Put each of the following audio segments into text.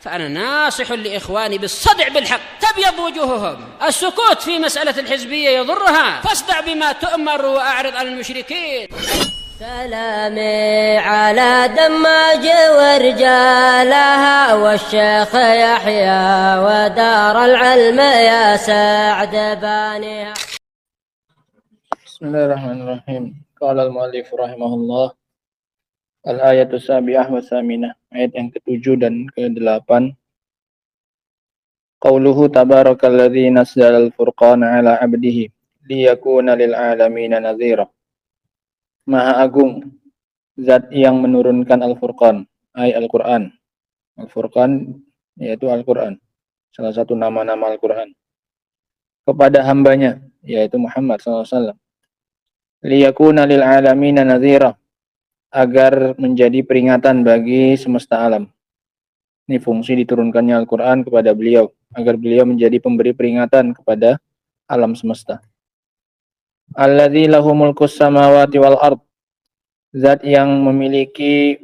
فأنا ناصح لإخواني بالصدع بالحق تبيض وجوههم. السكوت في مسألة الحزبية يضرها، فاصدع بما تؤمر وأعرض عن المشركين. سلامي على دماج ورجالها والشيخ يحيى ودار العلم يا سعد بانيها. Bismillahirrahmanirrahim. Qala al-mu'allif rahimahullah. Al-ayatu sabi'ah wa saminah. Ayat yang ke-7 dan ke-8. Qauluhu tabarakalladzi nazzala al-furqana ala 'abdihi liyakuna lil 'alamina nadhira. Maha Agung Zat yang menurunkan Al-Furqan, ay Al-Quran. Al-Furqan yaitu Al-Quran, salah satu nama-nama Al-Quran, kepada hambanya yaitu Muhammad SAW. Liyakuna lil alamina nadhira, agar menjadi peringatan bagi semesta alam. Ini fungsi diturunkannya Al-Quran kepada beliau, agar beliau menjadi pemberi peringatan kepada alam semesta. Alladzi lahu mulkus samawati wal ard, Zat yang memiliki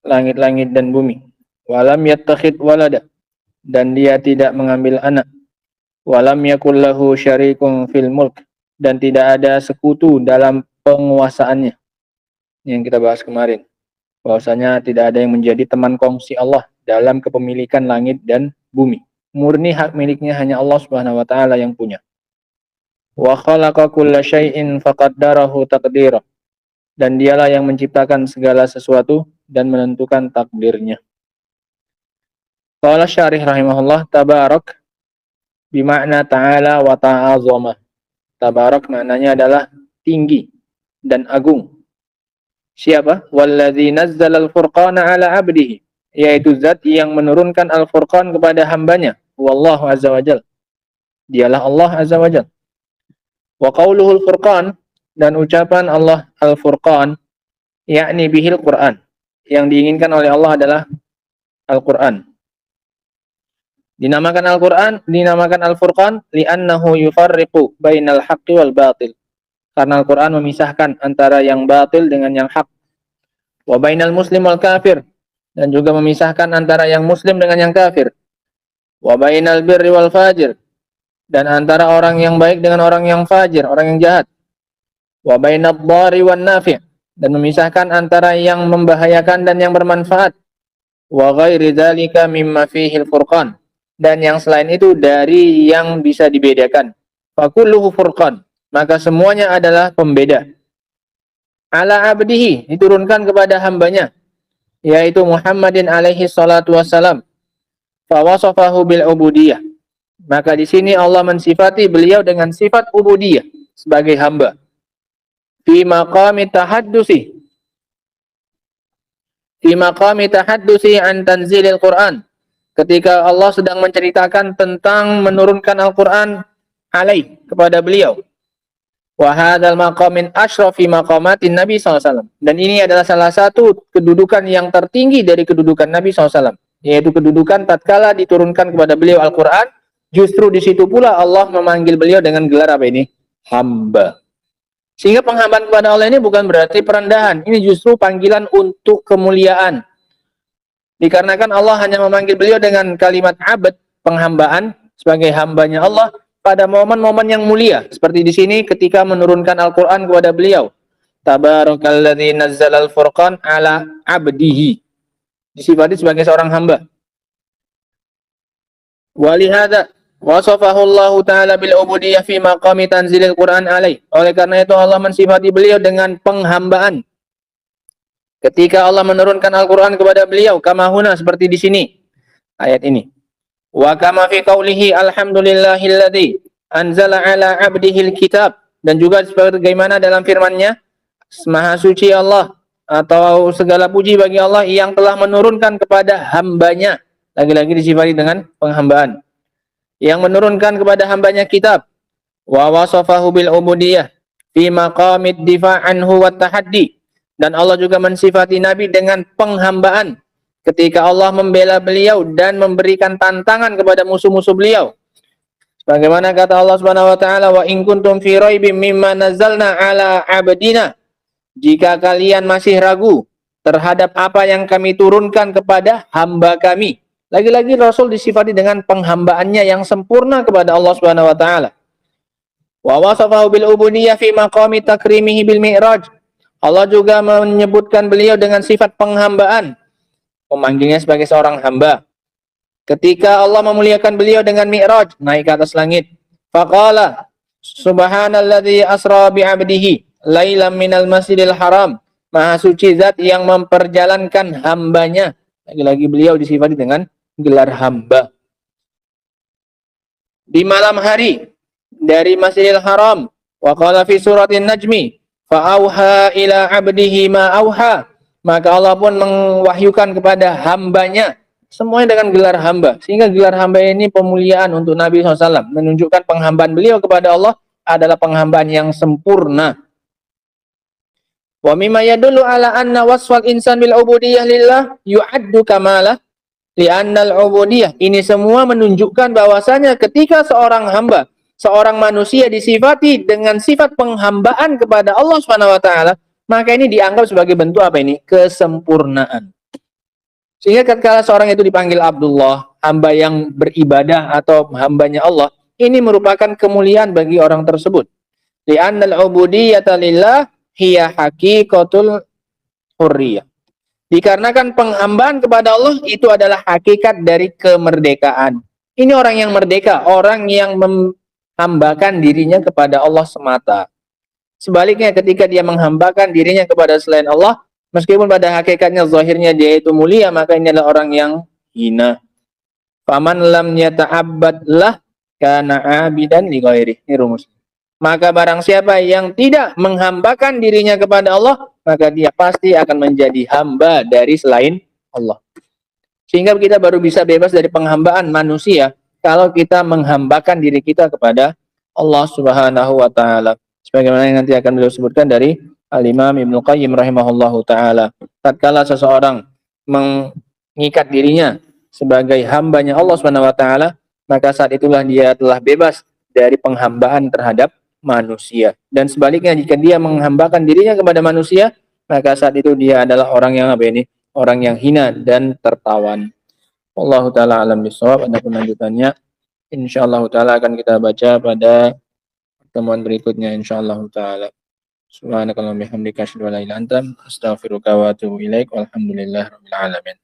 langit-langit dan bumi. Walam yattakhid walada, dan dia tidak mengambil anak. Walam yakul lahu syarikun fil mulk, dan tidak ada sekutu dalam penguasaannya. Yang kita bahas kemarin, bahwasanya tidak ada yang menjadi teman kongsi Allah dalam kepemilikan langit dan bumi. Murni hak miliknya hanya Allah Subhanahu wa taala yang punya. Wa khalaqa kulla syai'in faqaddarahu taqdira, dan dialah yang menciptakan segala sesuatu dan menentukan takdirnya. Qala syarih rahimahullah, tabarak bimakna ta'ala wa ta'azama. Tabarak maknanya adalah tinggi dan agung. Siapa? Walladzi nazzala al-furqana ala 'abdihi, yaitu zat yang menurunkan al-furqan kepada hambanya. Wallahu azza wajal, dialah Allah azza wajal. Wa qauluhul furqan, dan ucapan Allah al-furqan, yakni bihil Quran, yang diinginkan oleh Allah adalah Al-Quran. Dinamakan Al-Quran, dinamakan Al-Furqan, li'annahu yufarriqu bainal haqqi wal batil, karena Al-Quran memisahkan antara yang batil dengan yang hak. Wa bainal muslim wal kafir, dan juga memisahkan antara yang muslim dengan yang kafir. Wa bainal birri wal fajir, dan antara orang yang baik dengan orang yang fajir, orang yang jahat. Wa bainad dhari wan nafi', dan memisahkan antara yang membahayakan dan yang bermanfaat. Wa ghairi dzalika mimma fihi al-furqan, dan yang selain itu dari yang bisa dibedakan. Fa kulluhu furqan, maka semuanya adalah pembeda. Ala abdihi, diturunkan kepada hambanya, yaitu Muhammadin alaihi salatu wassalam. Fa wasafahu bil ubudiyah, maka di sini Allah mensifati beliau dengan sifat ubudiyah sebagai hamba. Fi maqami tahaddusi an tanzilil Quran, ketika Allah sedang menceritakan tentang menurunkan Al-Quran alaih kepada beliau. Wa hadzal maqam min asyrafi maqamatin Nabi SAW, dan ini adalah salah satu kedudukan yang tertinggi dari kedudukan Nabi SAW, yaitu kedudukan tatkala diturunkan kepada beliau Al-Quran. Justru di situ pula Allah memanggil beliau dengan gelar apa ini? Hamba. Sehingga penghambaan kepada Allah ini bukan berarti perendahan. Ini justru panggilan untuk kemuliaan. Dikarenakan Allah hanya memanggil beliau dengan kalimat abad, penghambaan, sebagai hambanya Allah pada momen-momen yang mulia. Seperti di sini ketika menurunkan Al-Quran kepada beliau. Tabarakalladzi nazzala al-furqan ala abdihi. Disifati sebagai seorang hamba. Walihada wasafahu Allah Ta'ala bil ubudiyah fi maqami tanzilil Quran alaih. Oleh karena itu Allah mensifati beliau dengan penghambaan ketika Allah menurunkan Al-Quran kepada beliau, kama huna, seperti di sini ayat ini. Wa kama fi qaulihi alhamdulillahilladzi anzala ala abdihil kitab, dan juga sebagaimana dalam firman-Nya, Maha suci Allah atau segala puji bagi Allah yang telah menurunkan kepada hambanya. Lagi-lagi disifati dengan penghambaan, yang menurunkan kepada hambanya kitab. Wa wasafahu bil ubudiyah fi maqamid difa' anhu wat tahaddi, dan Allah juga mensifati Nabi dengan penghambaan ketika Allah membela beliau dan memberikan tantangan kepada musuh-musuh beliau. Sebagaimana kata Allah Subhanahu wa taala, wa in kuntum fi raibim mimma nazzalna ala abdina, jika kalian masih ragu terhadap apa yang kami turunkan kepada hamba kami. Lagi-lagi Rasul disifati dengan penghambaannya yang sempurna kepada Allah Subhanahu wa taala. Wa wasafahu bil ubudiyah fi maqami takrimihi bil mi'raj. Allah juga menyebutkan beliau dengan sifat penghambaan, memanggilnya sebagai seorang hamba. Ketika Allah memuliakan beliau dengan mi'raj, naik ke atas langit. Faqala subhanalladzi asra bi 'abdihi lailam minal masjidil haram. Maha suci zat yang memperjalankan hambanya. Lagi-lagi beliau disifati dengan gelar hamba. Di malam hari dari Masjidil Haram. Wa qala fi suratin Najmi, fa auha ila 'abdihi ma auha. Maka Allah pun mewahyukan kepada hambanya, semuanya dengan gelar hamba. Sehingga gelar hamba ini pemuliaan untuk Nabi SAW, menunjukkan penghambaan beliau kepada Allah adalah penghambaan yang sempurna. Wa mimma yadullu ala anna wasfal insan bil ubudiyah lillah yu'addu kamalah li'anna al-ubudiyah. Ini semua menunjukkan bahwasanya ketika seorang hamba, seorang manusia disifati dengan sifat penghambaan kepada Allah Subhanahu wa taala, maka ini dianggap sebagai bentuk apa ini? Kesempurnaan. Sehingga ketika seorang itu dipanggil Abdullah, hamba yang beribadah atau hambanya Allah, ini merupakan kemuliaan bagi orang tersebut. Li'anna al-ubudiyyata lillah hiya haqiqatul hurriyah. Dikarenakan penghambaan kepada Allah itu adalah hakikat dari kemerdekaan. Ini orang yang merdeka, orang yang menghambakan dirinya kepada Allah semata. Sebaliknya ketika dia menghambakan dirinya kepada selain Allah, meskipun pada hakikatnya zahirnya dia itu mulia, maka ini adalah orang yang hina. Faman lam yata'abbad lah kana abidan li ghairi. Ini rumus. Maka barang siapa yang tidak menghambakan dirinya kepada Allah, maka dia pasti akan menjadi hamba dari selain Allah. Sehingga kita baru bisa bebas dari penghambaan manusia kalau kita menghambakan diri kita kepada Allah Subhanahu wa taala. Sebagaimana yang nanti akan beliau sebutkan dari Al-Imam Ibnu Qayyim rahimahullahu taala. Tatkala seseorang mengikat dirinya sebagai hambanya Allah Subhanahu wa taala, maka saat itulah dia telah bebas dari penghambaan terhadap manusia. Dan sebaliknya jika dia menghambakan dirinya kepada manusia, maka saat itu dia adalah orang yang apa ini? Orang yang hina dan tertawan. Wallahu taala alam bisawab. Adapun lanjutannya insyaallah taala akan kita baca pada pertemuan berikutnya insyaallah taala. Subhanakallahumma bihamdika asyhadu an la ilaha illa anta astaghfiruka wa atubu ilaik. Walhamdulillahirabbil alamin.